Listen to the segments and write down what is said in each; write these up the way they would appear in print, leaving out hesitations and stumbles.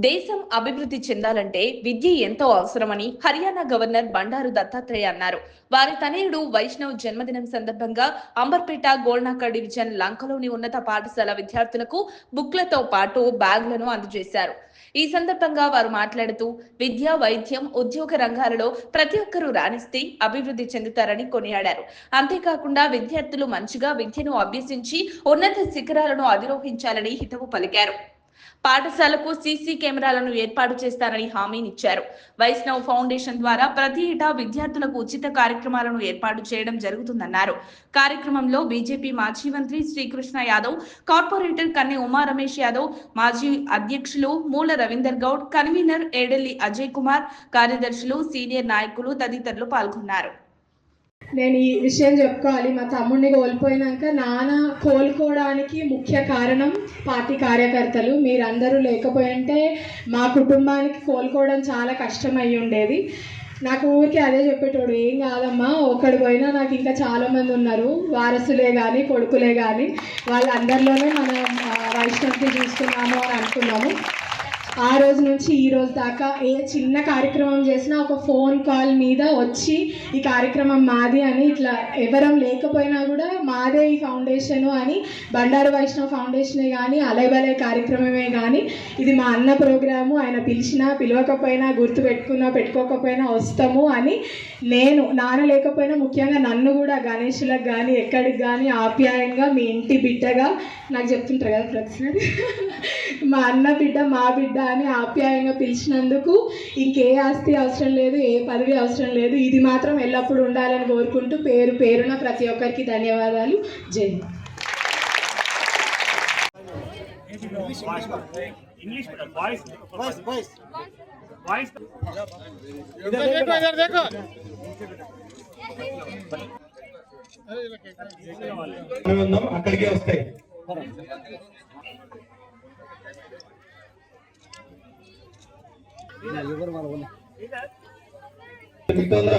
దేశం అభివృద్ధి చెందాలంటే విద్య ఎంతో అవసరమని హర్యానా గవర్నర్ బండారు దత్తాత్రేయ అన్నారు. వారి తనయుడు వైష్ణవ్ జన్మదినం సందర్భంగా అంబర్పేట గోల్నాక డివిజన్ లంకలోని ఉన్నత పాఠశాల విద్యార్థులకు బుక్లతో పాటు బ్యాగులను అందజేశారు. ఈ సందర్భంగా వారు మాట్లాడుతూ విద్య, వైద్యం, ఉద్యోగ రంగాలలో ప్రతి ఒక్కరూ రాణిస్తే అభివృద్ధి చెందుతారని కొనియాడారు. అంతేకాకుండా విద్యార్థులు మంచిగా విద్యను అభ్యసించి ఉన్నత శిఖరాలను అధిరోహించాలని హితవు పలికారు. పాఠశాలకు సీసీ కెమెరాలను ఏర్పాటు చేస్తారని హామీనిచ్చారు. వైష్ణవ్ ఫౌండేషన్ ద్వారా ప్రతి ఏటా విద్యార్థులకు ఉచిత కార్యక్రమాలను ఏర్పాటు చేయడం జరుగుతుందన్నారు. కార్యక్రమంలో బీజేపీ మాజీ మంత్రి శ్రీకృష్ణ యాదవ్, కార్పొరేటర్ కన్నె ఉమా రమేష్ యాదవ్, మాజీ అధ్యక్షులు మూల రవీందర్ గౌడ్, కన్వీనర్ ఏడెల్లి అజయ్ కుమార్, కార్యదర్శులు, సీనియర్ నాయకులు తదితరులు పాల్గొన్నారు. నేను ఈ విషయం చెప్పుకోవాలి. మా తమ్ముడిని కోల్పోయినాక నాన్న కోలుకోవడానికి ముఖ్య కారణం పార్టీ కార్యకర్తలు. మీరందరూ లేకపోయింటే మా కుటుంబానికి కోలుకోవడం చాలా కష్టం అయ్యి ఉండేది. నాకు ఊరికి అదే చెప్పేటోడు, ఏం కాదమ్మా, ఒక్కడు పోయినా నాకు ఇంకా చాలామంది ఉన్నారు, వారసులే కానీ కొడుకులే కానీ, వాళ్ళందరిలోనే మనం వైష్ణవ్కి చూస్తున్నాము అని అనుకున్నాము. ఆ రోజు నుంచి ఈ రోజు దాకా ఏ చిన్న కార్యక్రమం చేసినా ఒక ఫోన్ కాల్ మీద వచ్చి ఈ కార్యక్రమం మాది అని, ఇట్లా ఎవరం లేకపోయినా కూడా మాదే ఈ ఫౌండేషను అని, బండారు వైష్ణవ్ ఫౌండేషనే కానీ అలైబలై కార్యక్రమమే కానీ ఇది మా అన్న ప్రోగ్రాము, ఆయన పిలిచినా పిలవకపోయినా గుర్తు పెట్టుకున్నా పెట్టుకోకపోయినా వస్తాము అని నేను, నాన్న లేకపోయినా ముఖ్యంగా నన్ను కూడా గణేష్లకు కానీ ఎక్కడికి కానీ ఆప్యాయంగా మీ ఇంటి బిడ్డగా నాకు చెప్తుంటారు కదా ప్రతిసారి మా అన్న బిడ్డ మా బిడ్డ అని ఆప్యాయంగా పిలిచినందుకు ఇంకే ఆస్తి అవసరం లేదు, ఏ పదవి అవసరం లేదు, ఇది మాత్రం ఎల్లప్పుడూ ఉండాలని కోరుకుంటూ పేరు పేరున ప్రతి ఒక్కరికి ధన్యవాదాలు. జై అక్కడికే వస్తాయి.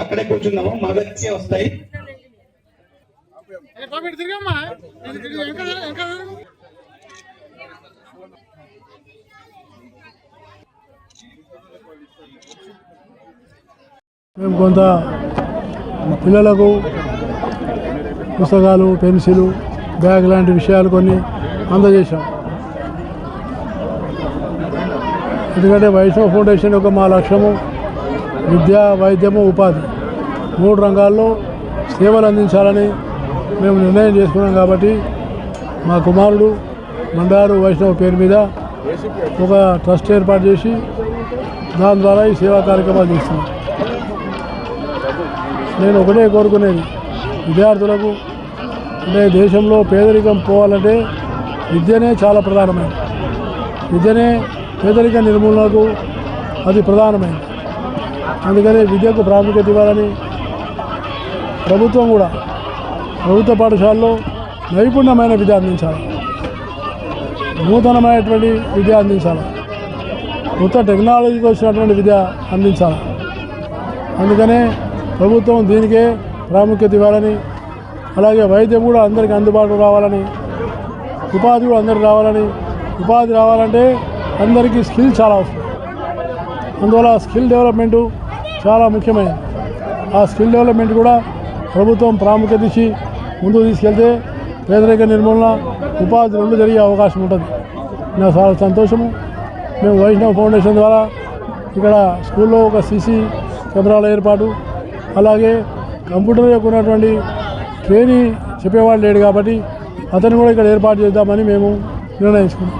అక్కడే కూర్చున్నాము, మా దగ్గరికి వస్తాయి. మేము కొంత పిల్లలకు పుస్తకాలు, పెన్సిలు, బ్యాగ్ లాంటి విషయాలు కొన్ని అందజేశాం. ఎందుకంటే వైష్ణవ్ ఫౌండేషన్ యొక్క మా లక్ష్యము విద్య, వైద్యము, ఉపాధి 3 రంగాల్లో సేవలు అందించాలని మేము నిర్ణయం చేసుకున్నాం. కాబట్టి మా కుమారుడు బండారు వైష్ణవ్ పేరు మీద ఒక ట్రస్ట్ ఏర్పాటు చేసి దాని ద్వారా ఈ సేవా కార్యక్రమాలు చేస్తున్నాం. నేను ఒకటే కోరుకునేది, విద్యార్థులకు అంటే దేశంలో పేదరికం పోవాలంటే విద్యనే చాలా ప్రధానమైనది. విద్యనే పేదరిక నిర్మూలనకు అది ప్రధానమైనది. అందుకని విద్యకు ప్రాముఖ్యత ఇవ్వాలని ప్రభుత్వం కూడా ప్రభుత్వ పాఠశాలలో నైపుణ్యమైన విద్య అందించాలి, నూతనమైనటువంటి విద్య అందించాలి, కొత్త టెక్నాలజీకి వచ్చినటువంటి విద్య అందించాలి. అందుకనే ప్రభుత్వం దీనికే ప్రాముఖ్యత ఇవ్వాలని, అలాగే వైద్యం కూడా అందరికీ అందుబాటులో రావాలని, ఉపాధి కూడా అందరికీ రావాలని. ఉపాధి రావాలంటే అందరికీ స్కిల్ చాలా అవసరం. అందువల్ల స్కిల్ డెవలప్మెంటు చాలా ముఖ్యమైనది. ఆ స్కిల్ డెవలప్మెంట్ కూడా ప్రభుత్వం ప్రాముఖ్యత ఇచ్చి ముందుకు తీసుకెళ్తే పేదరిక నిర్మూలన, ఉపాధి 2 జరిగే అవకాశం ఉంటుంది. నాకు చాలా సంతోషము. మేము వైష్ణవ్ ఫౌండేషన్ ద్వారా ఇక్కడ స్కూల్లో ఒక సీసీ కెమెరాల ఏర్పాటు, అలాగే కంప్యూటర్ యొక్క ఉన్నటువంటి ట్రైనింగ్ చెప్పేవాడు లేడు కాబట్టి అతను కూడా ఇక్కడ ఏర్పాటు చేద్దామని మేము నిర్ణయించుకున్నాం.